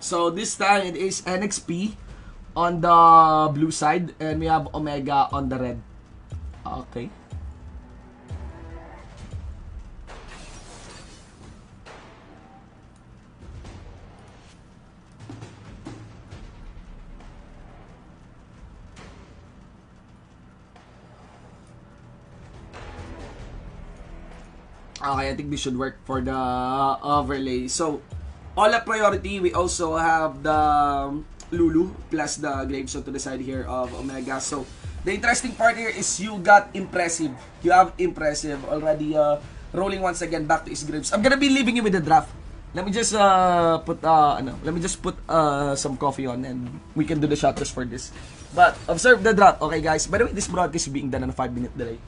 So this time it is NXP on the blue side and we have Omega on the red. Okay. Okay, I think this should work for the overlay. So, all up priority, we also have the Lulu plus the Gravestone to the side here of Omega. So, the interesting part here is you got Impressive. You have Impressive already rolling once again back to his graves. I'm gonna be leaving you with the draft. Let me just put some coffee on and we can do the shotters for this. But observe the draft, okay guys. By the way, this broadcast is being done on a 5-minute delay.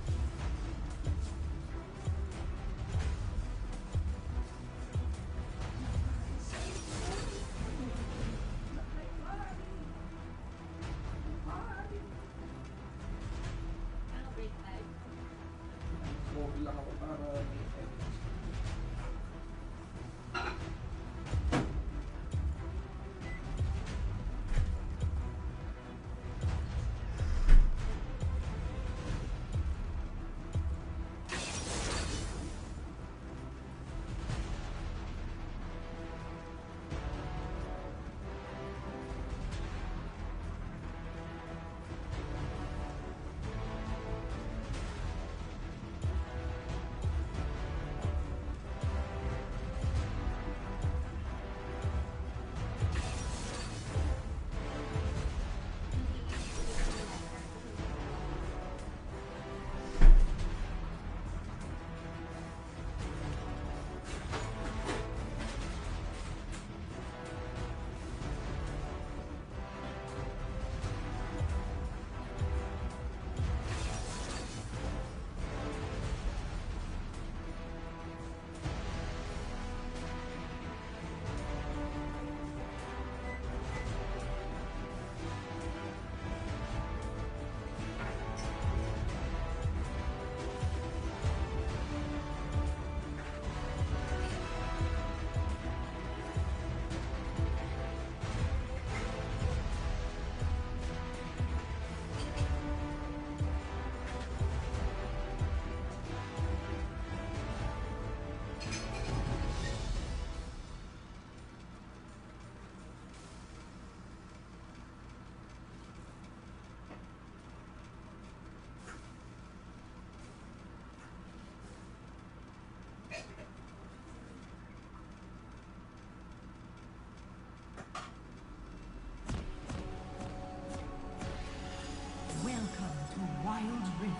Welcome to Wildrift.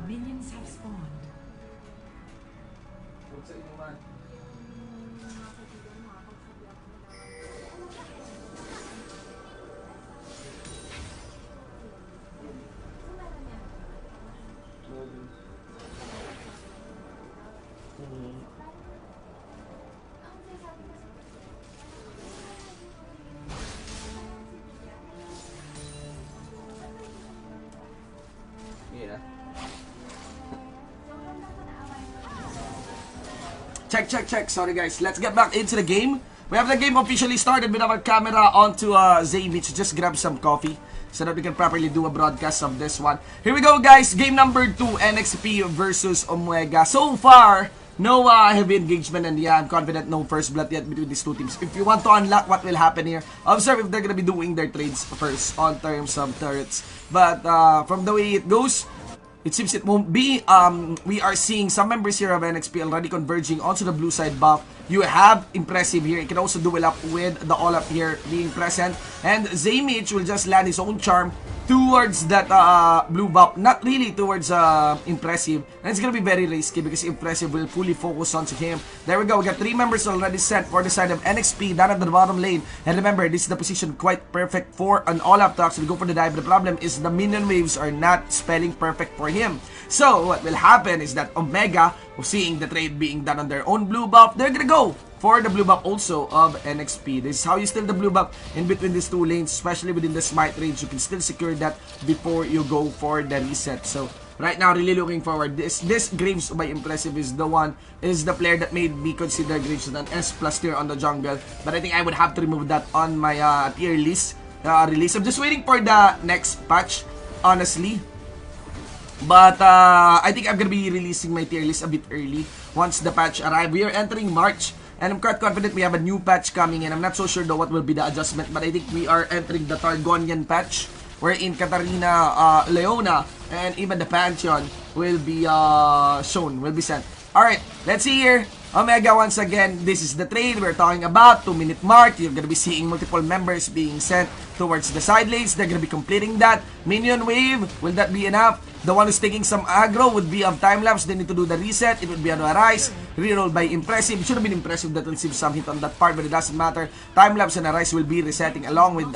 Minions have spawned. Yeah. Check. Sorry guys. Let's get back into the game. We have the game officially started with our camera onto Zaymich. Just grab some coffee so that we can properly do a broadcast of this one. Here we go guys. Game number 2, NXP versus Omega. So far, no heavy engagement, and yeah, I'm confident no first blood yet between these two teams. If you want to unlock what will happen here, observe if they're gonna be doing their trades first on terms of turrets. But from the way it goes, it seems it won't be. We are seeing some members here of NXP already converging onto the blue side buff. You have Impressive here. You can also duel up with the all up here being present. And Zaymich will just land his own charm towards that blue buff, not really towards Impressive. And it's gonna be very risky because Impressive will fully focus onto him. There we go, we got 3 members already sent for the side of NXP down at the bottom lane. And remember, this is the position quite perfect for an all-up talk, so we go for the dive. The problem is the minion waves are not spelling perfect for him. So what will happen is that Omega, seeing the trade being done on their own blue buff, they're gonna go for the blue buff also of NXP. This is how you steal the blue buff in between these two lanes, especially within the smite range. You can still secure that before you go for the reset. So right now, really looking forward. This Graves by Impressive is the player that made me consider Graves an S+ tier on the jungle. But I think I would have to remove that on my tier list release. I'm just waiting for the next patch, honestly. But I think I'm gonna be releasing my tier list a bit early once the patch arrives. We are entering March, and I'm quite confident we have a new patch coming in. I'm not so sure though what will be the adjustment, but I think we are entering the Targonian patch, wherein Katarina, Leona, and even the Pantheon will be shown, will be sent. Alright, let's see here. Omega, once again, this is the trade we're talking about. 2-minute mark. You're gonna be seeing multiple members being sent towards the side lanes. They're gonna be completing that. Minion wave, will that be enough? The one who's taking some aggro would be of time-lapse. They need to do the reset. It would be on a rise. Reroll by Impressive. Should have been Impressive that received some hit on that part, but it doesn't matter. Time-lapse and a rise will be resetting along with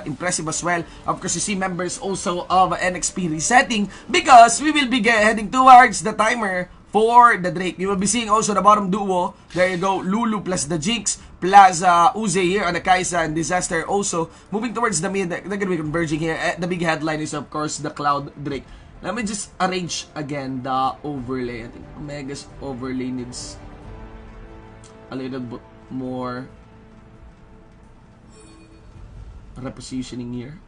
Impressive as well. Of course, you see members also of NXP resetting because we will be heading towards the timer for the Drake. You will be seeing also the bottom duo. There you go, Lulu plus the Jinx plus Uze here on the Kaisa and Disaster also. Moving towards the mid, they're going to be converging here. The big headline is of course the Cloud Drake. Let me just arrange again the overlay. I think Omega's overlay needs a little bit more repositioning here.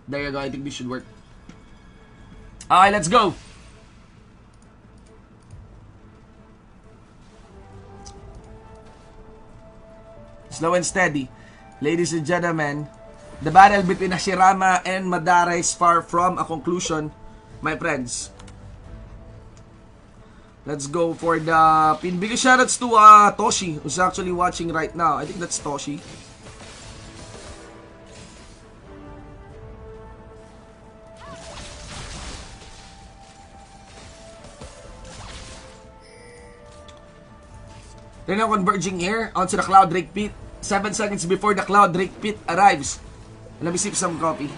There you go, I think this should work. Alright, let's go. Slow and steady. Ladies and gentlemen, the battle between Hashirama and Madara is far from a conclusion, my friends. Let's go for the pin. Big shoutouts to Toshi, who's actually watching right now. I think that's Toshi. They're now converging here onto the Cloud Drake pit. 7 seconds before the Cloud Drake pit arrives. Let me sip some coffee.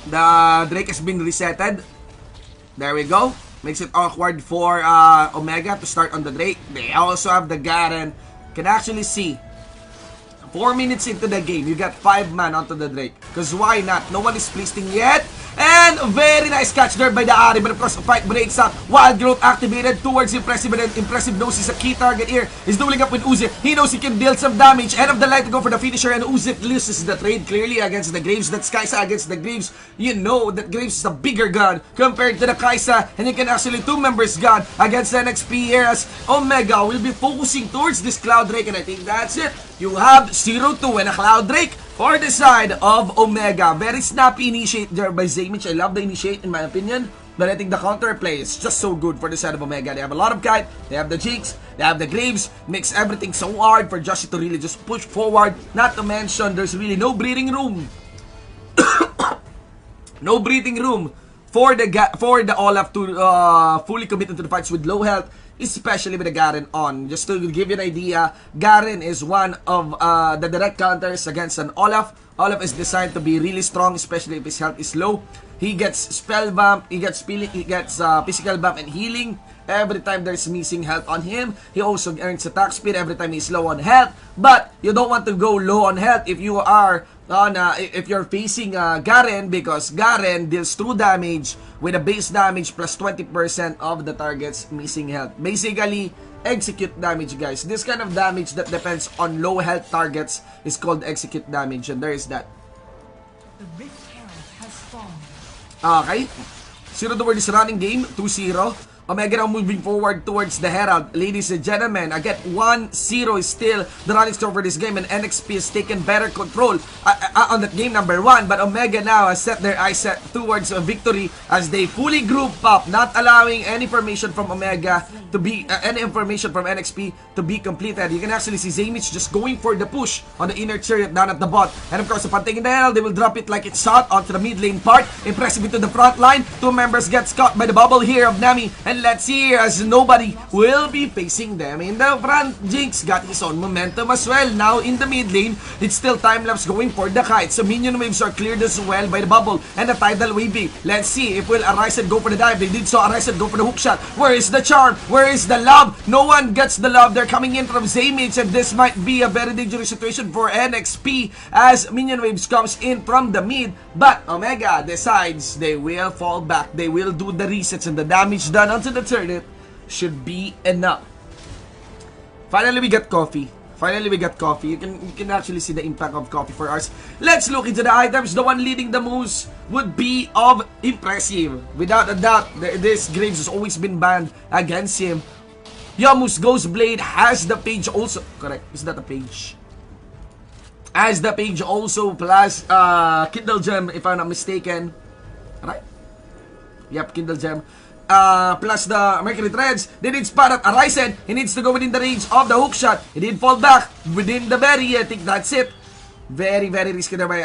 The Drake has been resetted. There we go. Makes it awkward for Omega to start on the Drake. They also have the Garen. Can actually see 4 minutes into the game, you got 5 man onto the Drake. Because why not? No one is pleasing yet. And very nice catch there by the Ari. But of course, the fight breaks up. Wild Growth activated towards Impressive. And Impressive knows he's a key target here. He's doubling up with Uzi. He knows he can deal some damage. End of the line to go for the finisher. And Uzi loses the trade clearly against the Graves. That's Kaisa against the Graves. You know that Graves is a bigger gun compared to the Kaisa. And you can actually 2 members gun against the NXP here as Omega will be focusing towards this Cloud Drake. And I think that's it. You have 0-2 and a Cloud Drake for the side of Omega. Very snappy initiate there by Zaymich. I love the initiate in my opinion. But I think the counterplay is just so good for the side of Omega. They have a lot of kite, they have the Jinx, they have the Graves. Makes everything so hard for Joshi to really just push forward. Not to mention, there's really no breathing room. No breathing room for the Olaf to fully commit into the fights with low health. Especially with the Garen on. Just to give you an idea, Garen is one of the direct counters against an Olaf. Olaf is designed to be really strong, especially if his health is low. He gets spell bump, he gets physical bump and healing every time there's missing health on him. He also earns attack speed every time he's low on health. But you don't want to go low on health if you are if you're facing Garen, because Garen deals true damage with a base damage plus 20% of the target's missing health. Basically, execute damage, guys. This kind of damage that depends on low health targets is called execute damage, and there is that. The Rift Herald has spawned. Okay. 0 the word is running game. 2-0. Omega now moving forward towards the Herald. Ladies and gentlemen, again, 1-0 is still the running score for this game, and NXP has taken better control on that game number 1. But Omega now has set their eyes set towards a victory as they fully group up, not allowing any information from Omega to be, any information from NXP to be completed. You can actually see Zaymich just going for the push on the inner chariot down at the bot. And of course, upon taking the Herald, they will drop it like it's hot onto the mid lane part. Impressive into the front line. 2 members gets caught by the bubble here of Nami. And And let's see as nobody will be facing them in the front. Jinx got his own momentum as well. Now in the mid lane, it's still time-lapse going for the kite. So minion waves are cleared as well by the bubble and the tidal waving. Let's see if will Arisen go for the dive. They did so. Arisen go for the hook shot. Where is the charm? Where is the love? No one gets the love. They're coming in from Zaymich, and this might be a very dangerous situation for NXP as minion waves comes in from the mid. But Omega decides they will fall back. They will do the resets, and the damage done onto the turret should be enough. Finally, we got coffee. Finally, we got coffee. You can actually see the impact of coffee for us. Let's look into the items. The one leading the most would be of impressive. Without a doubt, this Graves has always been banned against him. Yamu's Ghost Blade has the page also. Correct. Is that a page? Has the page also plus Kindle Gem, if I'm not mistaken. Right? Yep, Kindle Gem. Plus the Mercury Threads. They did spot at Arisen. He needs to go within the range of the hook shot. He did fall back within the berry. I think that's it. Very, very risky there by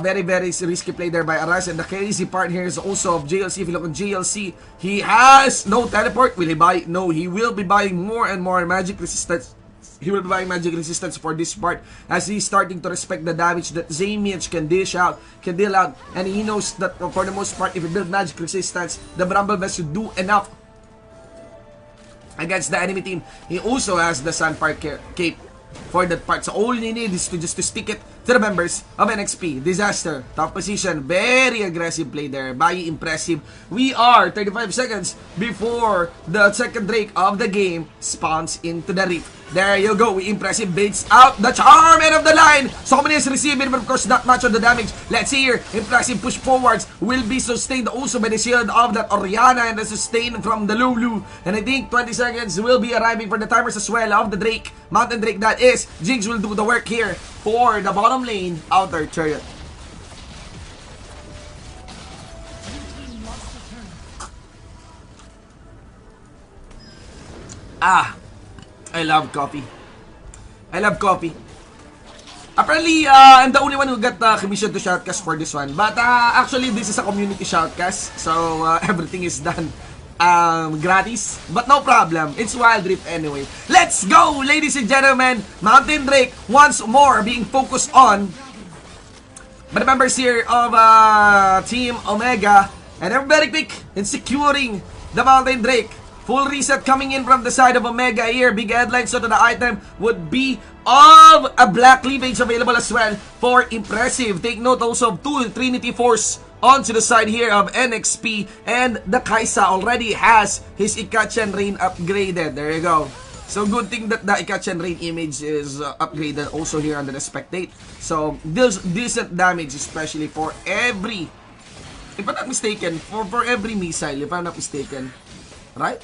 very risky play there by Arisen. The crazy part here is also of JLC. If you look on JLC, he has no teleport. Will he buy? No, he will be buying more and more magic resistance. He will be buying magic resistance for this part as he's starting to respect the damage that Zaymich can deal out, and he knows that for the most part, if you build magic resistance, the Bramble Vest should do enough against the enemy team. He also has the Sandpark Cape for that part, so all you need is to just stick it to the members of NXP. Disaster, top position, very aggressive play there, very impressive. We are 35 seconds before the second Drake of the game spawns into the reef. There you go, impressive baits out the charm end of the line. So many is receiving, but of course not much on the damage. Let's see here, impressive push forwards will be sustained also by the shield of that Oriana and the sustain from the Lulu. And I think 20 seconds will be arriving for the timers as well of the Drake, Mountain Drake that is. Jinx will do the work here for the bottom lane outer turret. I love coffee. I love coffee. Apparently, I'm the only one who got commissioned to shoutcast for this one. But actually, this is a community shoutcast. So, everything is done gratis. But no problem. It's Wildrift anyway. Let's go, ladies and gentlemen. Mountain Drake once more being focused on by the members here of Team Omega. And they're very quick in securing the Mountain Drake. Full reset coming in from the side of Omega here. Big headline, so the item would be of a black cleavage available as well for impressive. Take note also of 2 Trinity Force onto the side here of NXP. And the Kaisa already has his Ikachen Rain upgraded. There you go. So good thing that the Ikachen Rain image is upgraded also here under the spectate. So there's decent damage, especially for every, if I'm not mistaken, for every missile, if I'm not mistaken. Right?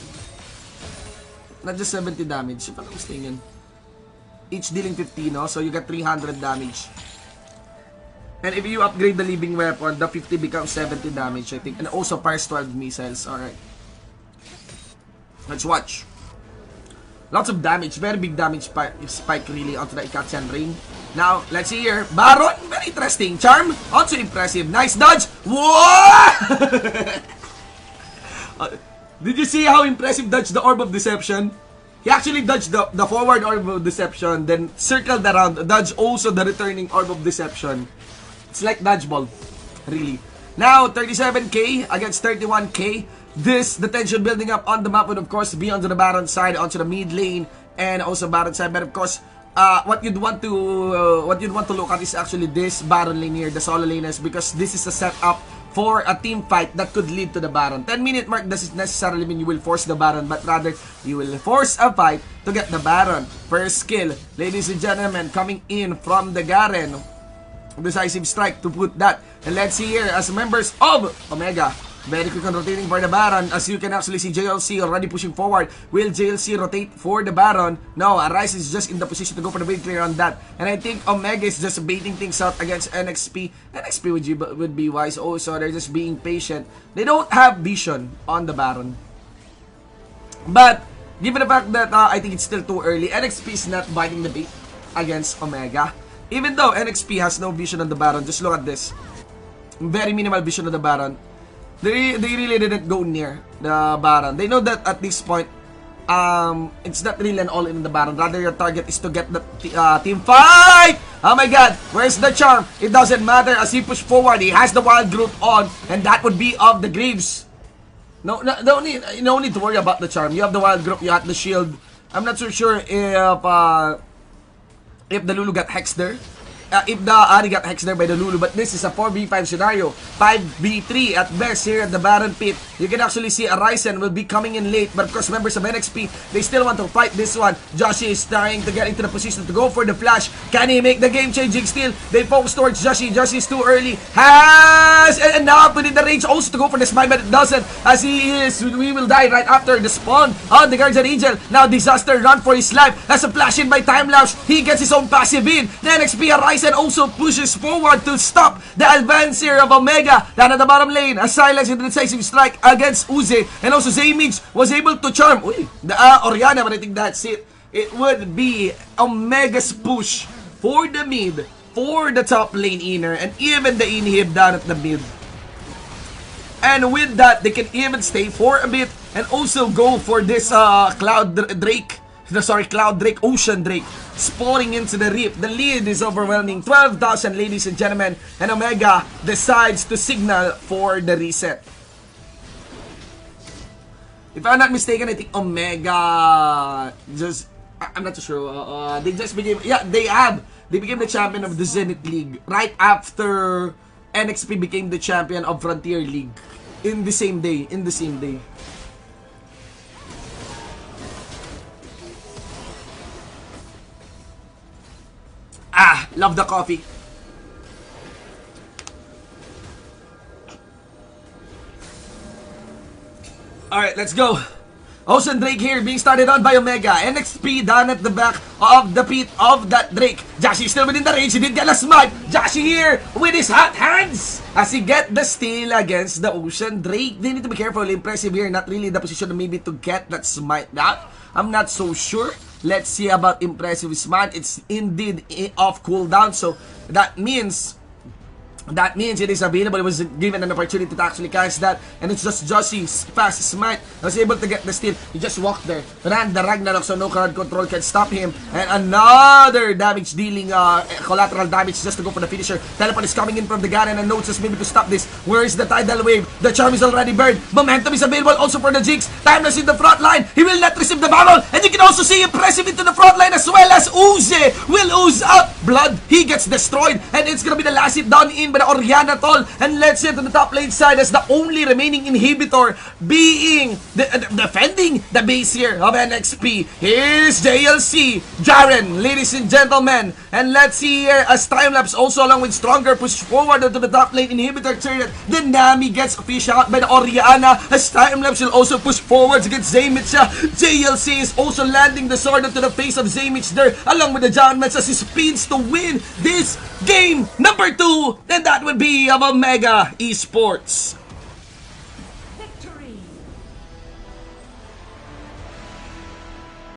Not just 70 damage, if I'm not mistaken. Each dealing 50, no? So you get 300 damage. And if you upgrade the living weapon, the 50 becomes 70 damage, I think. And also fires 12 missiles. Alright. Let's watch. Lots of damage. Very big damage spike really onto the Ikachen Rain. Now, let's see here. Baron, very interesting. Charm, also impressive. Nice dodge. Whoa! Did you see how impressive dodged the Orb of Deception? He actually dodged the forward Orb of Deception, then circled around, dodged also the returning Orb of Deception. It's like dodgeball, really. Now, 37k against 31k. The tension building up on the map would of course be onto the Baron side, onto the mid lane, and also Baron side. But of course, what you'd want to look at is actually this Baron lane here, the solo laners, because this is a setup for a team fight that could lead to the Baron. 10-minute mark doesn't necessarily mean you will force the Baron, but rather you will force a fight to get the Baron. First skill, ladies and gentlemen, coming in from the Garen. Decisive strike to put that. And let's see here as members of Omega. Very quick on rotating for the Baron. As you can actually see, JLC already pushing forward. Will JLC rotate for the Baron? No, Arise is just in the position to go for the bait clear on that. And I think Omega is just baiting things out against NXP. NXP would be wise also. They're just being patient. They don't have vision on the Baron. But, given the fact that I think it's still too early, NXP is not biting the bait against Omega. Even though NXP has no vision on the Baron, just look at this. Very minimal vision on the Baron. They really didn't go near the Baron. They know that at this point, it's not really an all-in the Baron. Rather, your target is to get the team fight! Oh my god, where's the charm? It doesn't matter as he pushed forward. He has the Wild Growth on, and that would be of the Graves. No need to worry about the charm. You have the Wild Growth, you have the shield. I'm not so sure if the Lulu got hexed there. If the Ari got hexed there by the Lulu, but this is a 4v5 scenario, 5v3 at best here at the Baron Pit. You can actually see a Ryzen will be coming in late, but of course members of NXP, they still want to fight this one. Joshi is trying to get into the position to go for the flash. Can he make the game-changing steal? They focus towards Joshi. Joshi is too early. And now within the range also to go for the smite, but it doesn't, as we will die right after the spawn on the Guardian Angel. Now Disaster run for his life as a flash in by Timelapse. He gets his own passive in. The NXP Ryzen also pushes forward to stop the advance here of Omega. Down at the bottom lane, a silence and decisive strike against Uzi. And also Zaymage was able to charm the Orianna, but I think that's it. It would be Omega's push for the mid, for the top lane inner, and even the inhib down at the mid. And with that, they can even stay for a bit and also go for this Cloud Drake, Ocean Drake, spawning into the reef. The lead is overwhelming, 12,000 ladies and gentlemen, and Omega decides to signal for the reset. If I'm not mistaken, I think Omega just, I'm not too sure, they just became, they became the champion of the Zenith League right after NXP became the champion of Frontier League in the same day, Love the coffee. Alright, let's go. Ocean Drake here being started on by Omega. NXP down at the back of the pit of that Drake. Joshi still within the range. He did get a smite. Joshi here with his hot hands as he get the steal against the Ocean Drake. They need to be careful. Impressive here. Not really the position maybe to get that smite out. I'm not so sure. Let's see about impressive smite. It's indeed off cooldown, so that means it is available. It was given an opportunity to actually cast that, and it's just Jossy's fast smite was able to get the steal. He just walked there, ran the Ragnarok, so no card control can stop him. And another damage dealing collateral damage just to go for the finisher. Teleport is coming in from the Garen, and notes just maybe to stop this. Where is the tidal wave? The charm is already burned. Momentum is available also for the Jinx. Timeless in the front line. He will not receive the bubble, and you can also see impressive into the front line as well as Uzi will ooze out blood. He gets destroyed, and it's gonna be the last hit down in by the Orianna Toll. And let's see to the top lane side as the only remaining inhibitor being defending the base here of NXP. Here's JLC, Jaren, ladies and gentlemen. And let's see here as Timelapse also along with Stronger push forward to the top lane inhibitor turret. The Nami gets fish out by the Orianna as Timelapse will also push forwards against Zaymage. JLC is also landing the sword into the face of Zaymage there along with the Giant Mets as he speeds to win this game number 2. And that would be of Omega Esports.